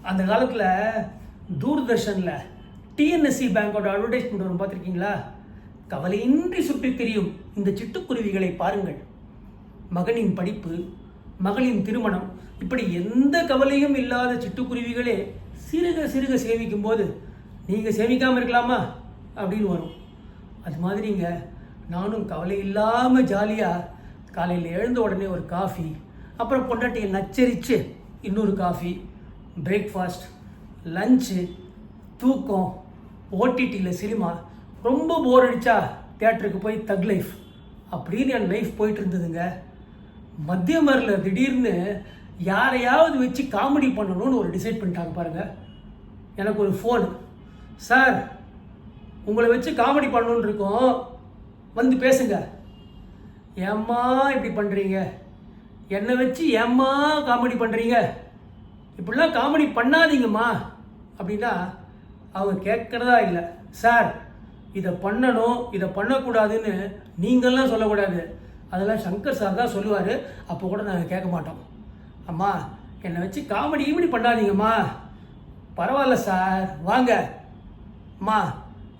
அந்த காலத்தில் தூர்தர்ஷனில் டிஎன்எஸ்சி பேங்கோட அட்வர்டைஸ்மெண்ட் வரும், பார்த்துருக்கீங்களா? கவலையின்றி சுற்றி திரியும் இந்த சிட்டுக்குருவிகளை பாருங்கள். மகனின் படிப்பு, மகளின் திருமணம், இப்படி எந்த கவலையும் இல்லாத சிட்டுக்குருவிகளே சிறுக சிறுக சேமிக்கும் போது நீங்கள் சேமிக்காமல் இருக்கலாமா அப்படின்னு வரும். அது மாதிரிங்க, நானும் கவலை இல்லாமல் ஜாலியாக காலையில் எழுந்த உடனே ஒரு காஃபி, அப்புறம் பொண்டாட்டியை நச்சரித்து இன்னொரு காஃபி, பிரேக்ஃபாஸ்ட், லஞ்சு, தூக்கம், ஓடிடியில் சினிமா, ரொம்ப போர் அடித்தா தியேட்டருக்கு போய் தக் லைஃப், அப்படின்னு என் லைஃப் போயிட்டு இருந்ததுங்க. மத்தியமரில் திடீர்னு யாரையாவது வச்சு காமெடி பண்ணணும்னு ஒரு டிசைட் பண்ணிட்டாங்க பாருங்கள். எனக்கு ஒரு ஃபோன், சார் உங்களை வச்சு காமெடி பண்ணணுன்னு இருக்கோம், வந்து பேசுங்க. ஏம்மா இப்படி பண்ணுறீங்க? என்னை வச்சு ஏம்மா காமெடி பண்ணுறீங்க? இப்படிலாம் காமெடி பண்ணாதீங்கம்மா அப்படின்னா அவங்க கேட்குறதா இல்லை. சார் இதை பண்ணணும், இதை பண்ணக்கூடாதுன்னு நீங்கள்லாம் சொல்லக்கூடாது, அதெல்லாம் சங்கர் சார் தான் சொல்லுவார், அப்போ கூட நாங்கள் கேட்க மாட்டோம். அம்மா என்னை வச்சு காமெடி ஈமெடி பண்ணாதீங்கம்மா. பரவாயில்ல சார், வாங்க. அம்மா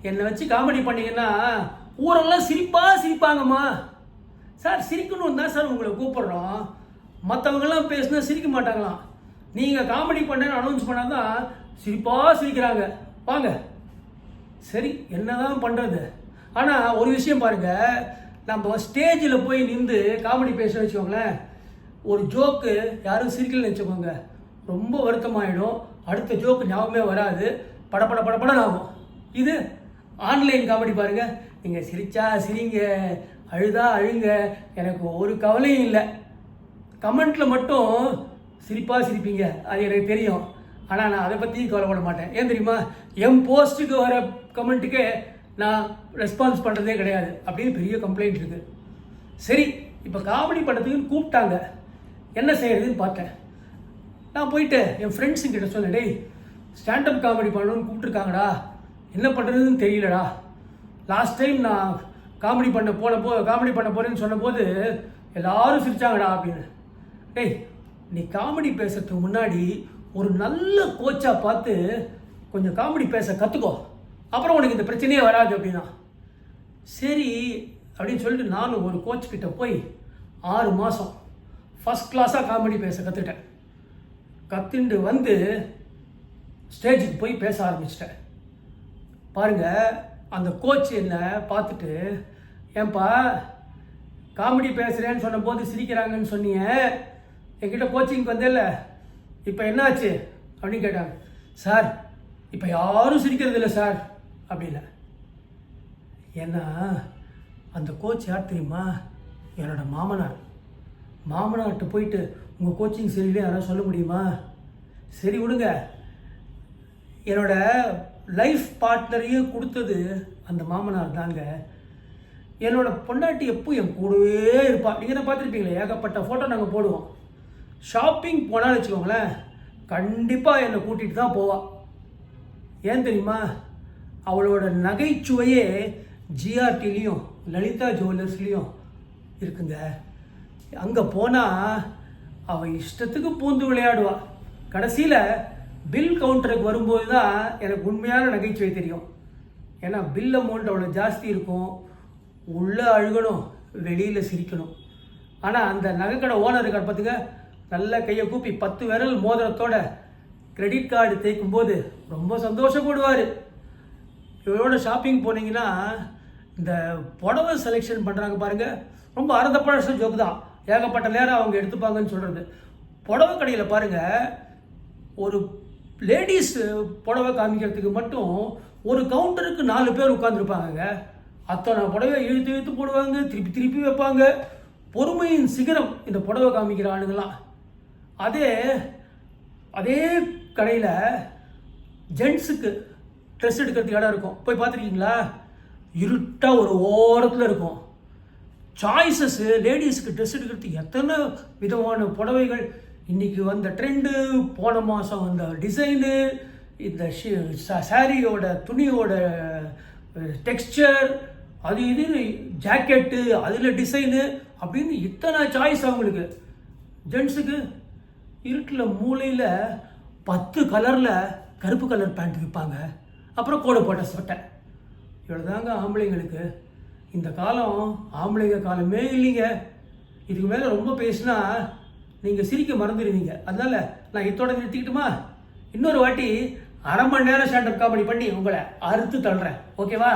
என்னை வச்சு காமெடி பண்ணிங்கன்னா ஊரெல்லாம் சிரிப்பாங்கம்மா. சார் சிரிக்கணும் தான் சார் உங்களை கூப்பிட்றோம், மற்றவங்கெல்லாம் பேசுனா சிரிக்க மாட்டாங்களாம், நீங்கள் காமெடி பண்ணேன்னு அனௌன்ஸ் பண்ணால் தான் சிரிக்கிறாங்க, வாங்க. சரி என்னதான் பண்ணுறது? ஆனால் ஒரு விஷயம் பாருங்கள், நம்ம ஸ்டேஜில் போய் நின்று காமெடி பேச வச்சுக்கோங்களேன், ஒரு ஜோக்கு யாரும் சிரிக்கலன்னு வச்சுக்கோங்க, ரொம்ப வருத்தமாயிடும், அடுத்த ஜோக்கு ஞாபகமே வராது, படப்படன்னு ஆகும். இது ஆன்லைன் காமெடி பாருங்கள், நீங்கள் சிரிச்சா சிரிங்க, அழுதா அழுங்க, எனக்கு ஒரு கவலையும் இல்லை. கமெண்ட்டில் மட்டும் சிரிப்பீங்க, அது எனக்கு தெரியும், ஆனால் நான் அதை பற்றியும் கவலைப்பட மாட்டேன். ஏன் தெரியுமா? என் போஸ்ட்டுக்கு வர கமெண்ட்டுக்கே நான் ரெஸ்பான்ஸ் பண்ணுறதே கிடையாது அப்படின்னு பெரிய கம்ப்ளைண்ட் இருக்குது. சரி, இப்போ காமெடி பண்ணுறதுக்குன்னு கூப்பிட்டாங்க, என்ன செய்யறதுன்னு பார்த்தேன். நான் போயிட்டு என் ஃப்ரெண்ட்ஸுங்கிட்ட சொன்னேன், டேய் ஸ்டாண்டப் காமெடி பண்ணணும்னு கூப்பிட்டுருக்காங்கடா, என்ன பண்ணுறதுன்னு தெரியலடா. லாஸ்ட் டைம் நான் காமெடி பண்ண போகிறேன்னு சொன்னபோது எல்லாரும் சிரிச்சாங்கடா அப்படின்னு. டேய் நீ காமெடி பேசுறதுக்கு முன்னாடி ஒரு நல்ல கோச்சாக பார்த்து கொஞ்சம் காமெடி பேச கற்றுக்கோ, அப்புறம் உனக்கு இந்த பிரச்சனையே வராது அப்படின்னா. சரி அப்படின்னு சொல்லிட்டு நானும் ஒரு கோச் கிட்ட போய் 6 மாதம் ஃபஸ்ட் கிளாஸாக காமெடி பேச கற்றுட்டு வந்து ஸ்டேஜுக்கு போய் பேச ஆரம்பிச்சிட்டேன். பாருங்கள், அந்த கோச் என்னை பார்த்துட்டு, ஏன்பா காமெடி பேசுகிறேன்னு சொன்ன போது சிரிக்கிறாங்கன்னு சொன்னீங்க, என்கிட்ட கோச்சிங்க்கு வந்தேல்ல, இப்போ என்னாச்சு அப்படின்னு கேட்டாங்க. சார் இப்போ யாரும் சிரிக்கிறது இல்லை சார் அப்படின்னா. ஏன்னா அந்த கோச் யார் தெரியுமா? என்னோட மாமனார்கிட்ட போயிட்டு உங்கள் கோச்சிங் சரியில்லை யாராவது சொல்ல முடியுமா? சரி விடுங்க, என்னோட லைஃப் பார்ட்னரையும் கொடுத்தது அந்த மாமனார் தாங்க. என்னோட பொண்டாட்டி எப்போ என் கூடவே இருப்பாள். நீங்கள் தான் பார்த்துருப்பீங்களே, ஏகப்பட்ட ஃபோட்டோ நாங்கள் போடுவோம். ஷாப்பிங் போனான்னு வச்சுக்கோங்களேன், கண்டிப்பாக என்னை கூட்டிகிட்டு தான் போவாள். ஏன் தெரியுமா? அவளோட நகைச்சுவையே ஜிஆர்டிலையும் லலிதா ஜுவல்லர்ஸ்லேயும் இருக்குங்க. அங்கே போனால் அவள் இஷ்டத்துக்கு பூந்து விளையாடுவாள். கடைசியில் பில் கவுண்டருக்கு வரும்போது தான் எனக்கு உண்மையான நகைச்சுவை தெரியும். ஏன்னா பில் அமௌண்ட் அவ்வளோ ஜாஸ்தி இருக்கும், உள்ளே அழுகணும், வெளியில் சிரிக்கணும். ஆனால் அந்த நகைக்கடை ஓனர் இருக்கார் பார்த்துங்க, நல்ல கையை கூப்பி 10 விரல் மோதிரத்தோட கிரெடிட் கார்டு தேய்க்கும்போது ரொம்ப சந்தோஷப்படுவார். இவரோட ஷாப்பிங் போனீங்கன்னா இந்த புடவை செலெக்ஷன் பண்ணுறாங்க பாருங்கள், ரொம்ப அறந்தப்பழச ஜோக்கு தான், ஏகப்பட்ட நேரம் அவங்க எடுத்துப்பாங்கன்னு சொல்கிறது. புடவை கடையில் பாருங்கள், ஒரு லேடிஸ் புடவை காமிக்கிறதுக்கு மட்டும் ஒரு கவுண்டருக்கு 4 பேர் உட்காந்துருப்பாங்க. அத்தனை புடவை இழுத்து போடுவாங்க, திருப்பி வைப்பாங்க. பொறுமையின் சிகரம் இந்த புடவை காமிக்கிற ஆளுங்களாம். அதே கடையில் ஜென்ஸுக்கு ட்ரெஸ் எடுக்கிறதுக்கு இடம் இருக்கும், போய் பார்த்துருக்கீங்களா? இருட்டாக ஒரு ஓரத்தில் இருக்கும். சாய்ஸஸ்ஸு லேடிஸுக்கு ட்ரெஸ் எடுக்கிறதுக்கு எத்தனை விதமான புடவைகள். இன்றைக்கி வந்த ட்ரெண்டு, போன மாதம் வந்த டிசைனு, இந்த சாரியோட துணியோட டெக்ஸ்சர், அது இது ஜாக்கெட்டு, அதில் டிசைனு அப்படின்னு இத்தனை சாய்ஸ் அவங்களுக்கு. ஜென்ஸுக்கு இருட்டில் மூலையில் 10 கலரில் கருப்பு கலர் பேண்ட் விற்பாங்க, அப்புறம் கோடு போட்ட சட்டை. இவ்வளோதாங்க ஆம்பளைங்களுக்கு. இந்த காலம் ஆம்பளைங்க காலமே இல்லைங்க. இதுக்கு மேலே ரொம்ப பேசினா நீங்கள் சிரிக்க மறந்துடுவீங்க. அதனால் நான் இதோட நிறுத்திக்கிட்டுமா? இன்னொரு வாட்டி 1/2 மணி நேரம் ஸ்டாண்டப் காமெடி பண்ணி உங்களை அறுத்து தள்ளுறேன். ஓகேவா?